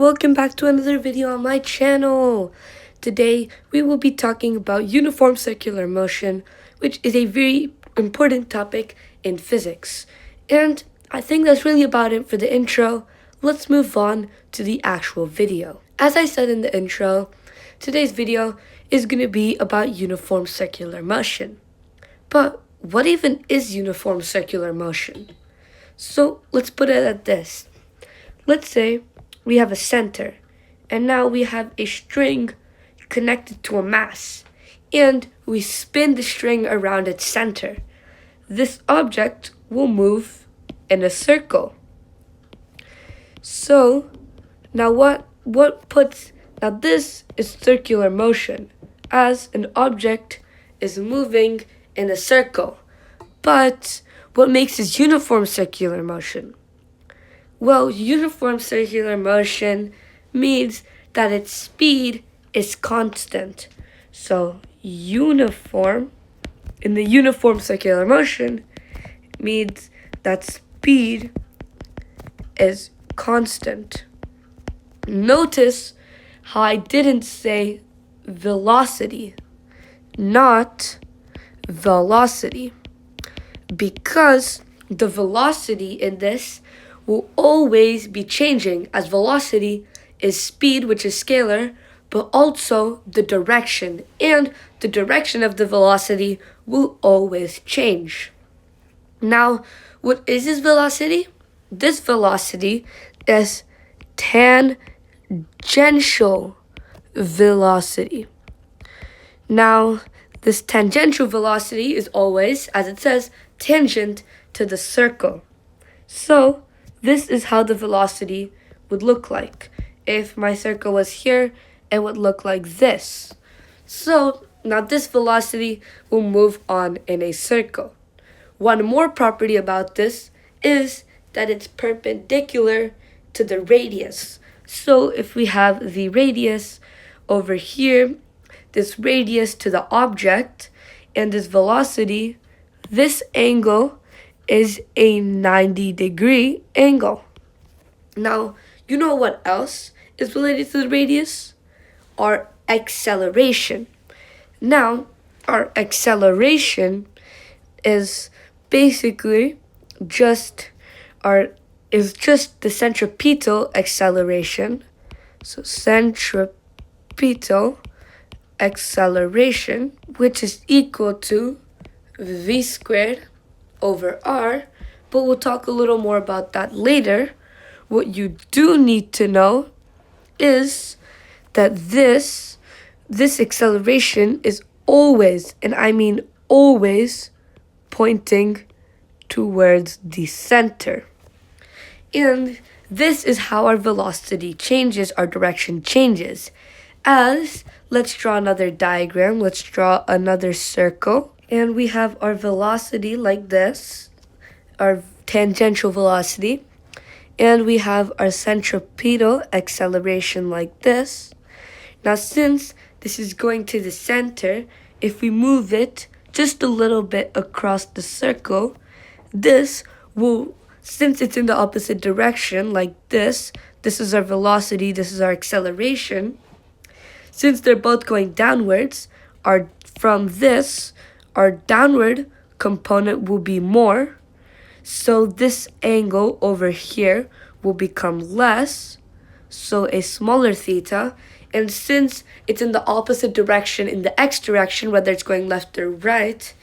Welcome back to another video on my channel. Today we will be talking about uniform circular motion, which is a very important topic in physics. And I think that's really about it for the intro. Let's move on to the actual video. As I said in the intro, today's video is going to be about uniform circular motion. But what even is uniform circular motion? So let's put it at this. Let's say we have a center, and now we have a string connected to a mass, and we spin the string around its center. This object will move in a circle. So now now this is circular motion, as an object is moving in a circle. But what makes this uniform circular motion? Well, uniform circular motion means that its speed is constant. So uniform, in the uniform circular motion, means that speed is constant. Notice how I didn't say velocity, not velocity, because the velocity in this will always be changing, as velocity is speed, which is scalar, but also the direction, and the direction of the velocity will always change. Now, what is this velocity? This velocity is tangential velocity. Now, this tangential velocity is always, as it says, tangent to the circle. So this is how the velocity would look like. If my circle was here, it would look like this. So now this velocity will move on in a circle. One more property about this is that it's perpendicular to the radius. So if we have the radius over here, this radius to the object, and this velocity, this angle is a 90-degree angle. Now, you know what else is related to the radius? Our acceleration. Now, our acceleration is basically just the centripetal acceleration. So centripetal acceleration, which is equal to v squared over r, but we'll talk a little more about that later. What you do need to know is that this acceleration is always, and I mean always, pointing towards the center. And this is how our velocity changes, our direction changes. As, let's draw another diagram, let's draw another circle. And we have our velocity like this, our tangential velocity. And we have our centripetal acceleration like this. Now, since this is going to the center, if we move it just a little bit across the circle, this will, since it's in the opposite direction like this is our velocity, this is our acceleration. Since they're both going downwards, our downward component will be more. So this angle over here will become less, so a smaller theta. And since it's in the opposite direction, in the x direction, whether it's going left or right,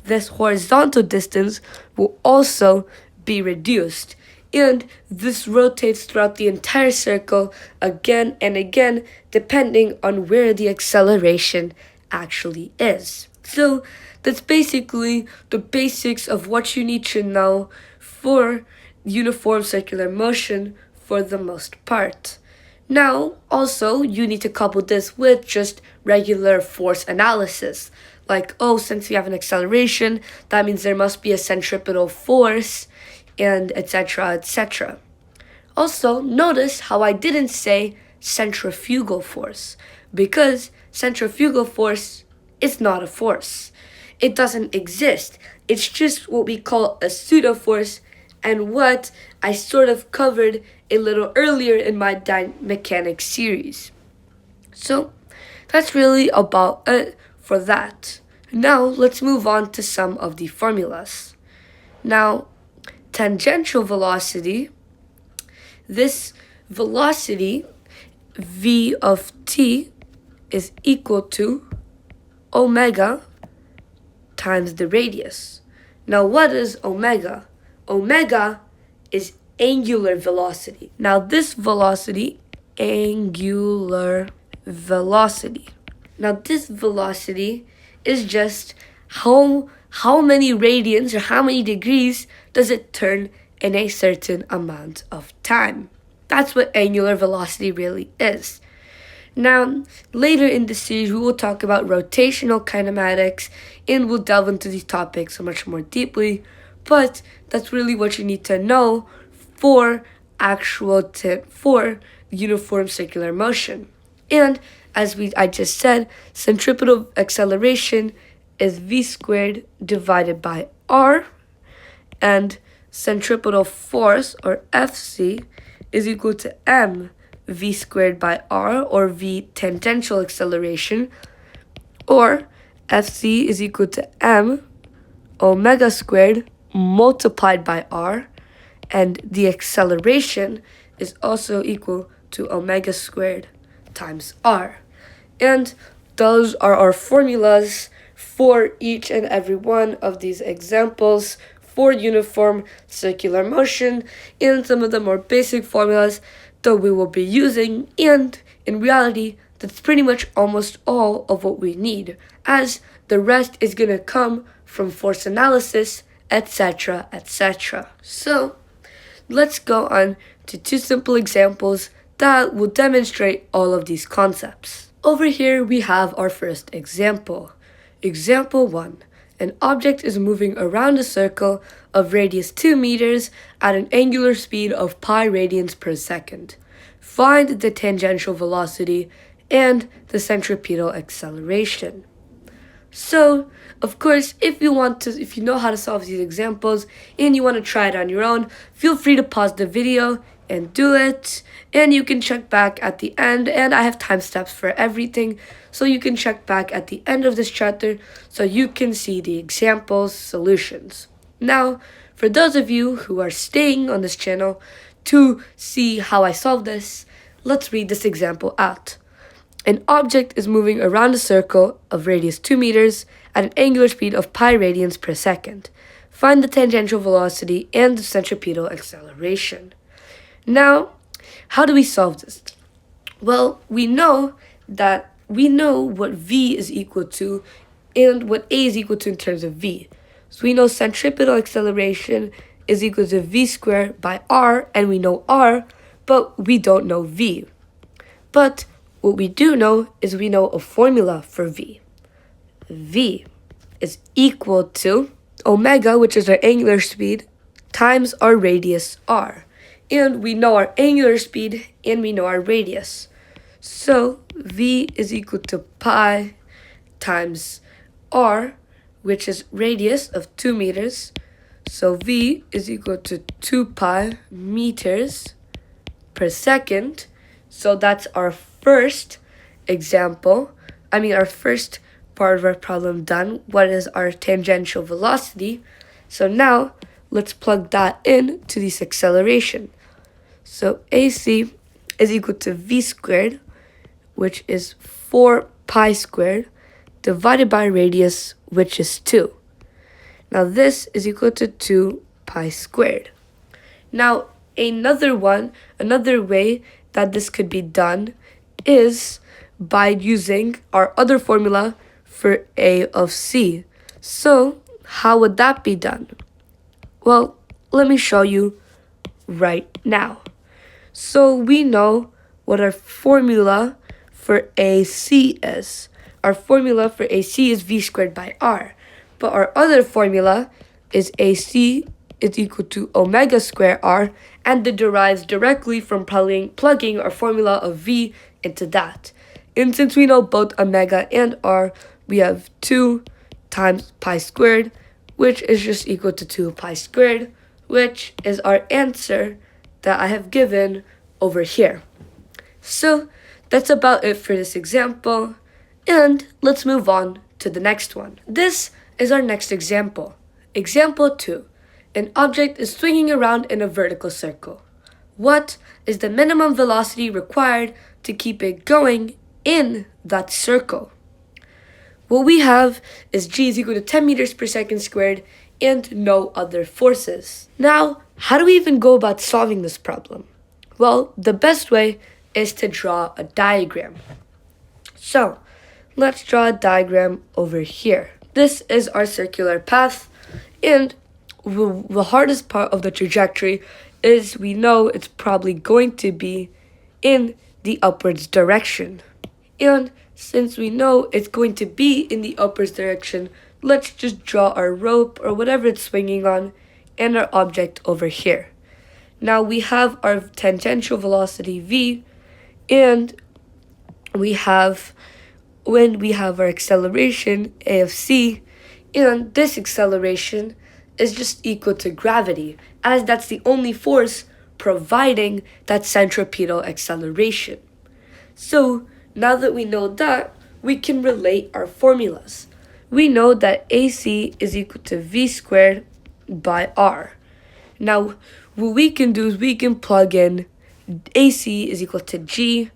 this horizontal distance will also be reduced. And this rotates throughout the entire circle again and again, depending on where the acceleration actually is. So that's basically the basics of what you need to know for uniform circular motion for the most part. Now, also, you need to couple this with just regular force analysis. Like, since we have an acceleration, that means there must be a centripetal force, and etc., etc. Also, notice how I didn't say centrifugal force, because centrifugal force is not a force. It doesn't exist. It's just what we call a pseudo-force, and what I sort of covered a little earlier in my mechanics series. So that's really about it for that. Now let's move on to some of the formulas. Now, tangential velocity, this velocity v of t is equal to omega times the radius. Now what is omega? Omega is angular velocity. Now this velocity, angular velocity. Now this velocity is just how many radians or how many degrees does it turn in a certain amount of time. That's what angular velocity really is. Now, later in the series, we will talk about rotational kinematics and we'll delve into these topics so much more deeply. But that's really what you need to know for for uniform circular motion. And as I just said, centripetal acceleration is v squared divided by r, and centripetal force, or Fc, is equal to m v squared by r, or v tangential acceleration, or Fc is equal to m omega squared multiplied by r, and the acceleration is also equal to omega squared times r. And those are our formulas for each and every one of these examples for uniform circular motion, and some of the more basic formulas that we will be using. And in reality, that's pretty much almost all of what we need, as the rest is going to come from force analysis, etc., etc. So let's go on to two simple examples that will demonstrate all of these concepts. Over here we have our first example. Example 1. An object is moving around a circle of radius 2 meters at an angular speed of pi radians per second. Find the tangential velocity and the centripetal acceleration. So, of course, if you know how to solve these examples and you want to try it on your own, feel free to pause the video and do it, and you can check back at the end, and I have timestamps for everything, so you can check back at the end of this chapter so you can see the examples solutions. Now, for those of you who are staying on this channel to see how I solve this, let's read this example out. An object is moving around a circle of radius 2 meters at an angular speed of pi radians per second. Find the tangential velocity and the centripetal acceleration. Now, how do we solve this? Well, we know what v is equal to and what a is equal to in terms of v. So we know centripetal acceleration is equal to v squared by r, and we know r, but we don't know v. But what we do know is we know a formula for v. V is equal to omega, which is our angular speed, times our radius r. And we know our angular speed and we know our radius. So v is equal to pi times r, which is radius of 2 meters. So v is equal to 2 pi meters per second. So that's our first example. Our first part of our problem done. What is our tangential velocity? So now let's plug that in to this acceleration. So AC is equal to v squared, which is 4 pi squared, divided by radius, which is 2. Now this is equal to 2 pi squared. Now another way that this could be done is by using our other formula for A of C. So how would that be done? Well, let me show you right now. So we know what our formula for AC is. Our formula for AC is v squared by r. But our other formula is AC is equal to omega square r, and it derives directly from plugging our formula of v into that. And since we know both omega and r, we have 2 times pi squared, which is just equal to 2 pi squared, which is our answer that I have given over here. So that's about it for this example, and let's move on to the next one. This is our next example. Example 2. An object is swinging around in a vertical circle. What is the minimum velocity required to keep it going in that circle? What we have is g is equal to 10 meters per second squared and no other forces. Now, how do we even go about solving this problem? Well, the best way is to draw a diagram. So, let's draw a diagram over here. This is our circular path, and the hardest part of the trajectory is we know it's probably going to be in the upwards direction. And since we know it's going to be in the upwards direction, let's just draw our rope or whatever it's swinging on and our object over here. Now we have our tangential velocity v, and when we have our acceleration a of c, and this acceleration is just equal to gravity, as that's the only force providing that centripetal acceleration. So now that we know that, we can relate our formulas. We know that AC is equal to v squared by r. Now, what we can do is we can plug in AC is equal to g,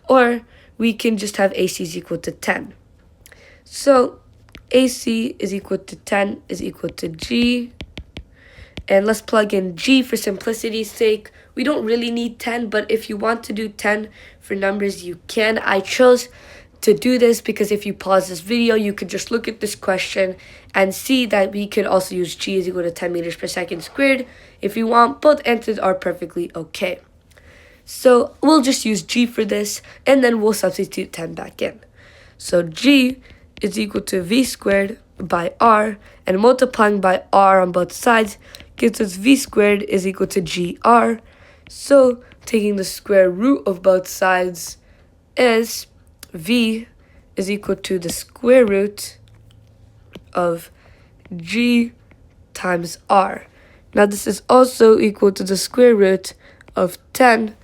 or we can just have AC is equal to 10. So AC is equal to 10 is equal to g. And let's plug in g for simplicity's sake. We don't really need 10, but if you want to do 10 for numbers, you can. I chose to do this because if you pause this video, you could just look at this question and see that we could also use g is equal to 10 meters per second squared. If you want, both answers are perfectly okay. So we'll just use g for this, and then we'll substitute 10 back in. So g is equal to v squared by r, and multiplying by r on both sides gives us v squared is equal to gr. So taking the square root of both sides is v is equal to the square root of g times r. Now this is also equal to the square root of 10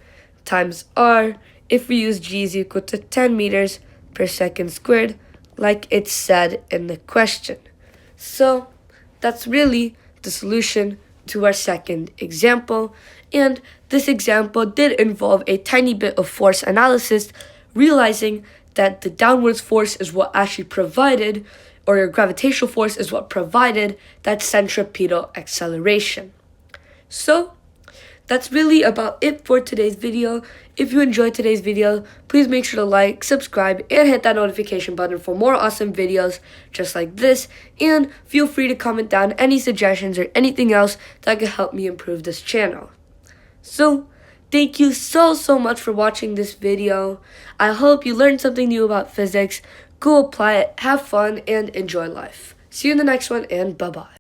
times r if we use g is equal to 10 meters per second squared, like it said in the question. So that's really the solution to our second example, and this example did involve a tiny bit of force analysis, realizing that the downwards force is what actually provided, or your gravitational force is what provided that centripetal acceleration. So that's really about it for today's video. If you enjoyed today's video, please make sure to like, subscribe, and hit that notification button for more awesome videos just like this. And feel free to comment down any suggestions or anything else that could help me improve this channel. So, thank you so much for watching this video. I hope you learned something new about physics. Go apply it, have fun, and enjoy life. See you in the next one, and bye-bye.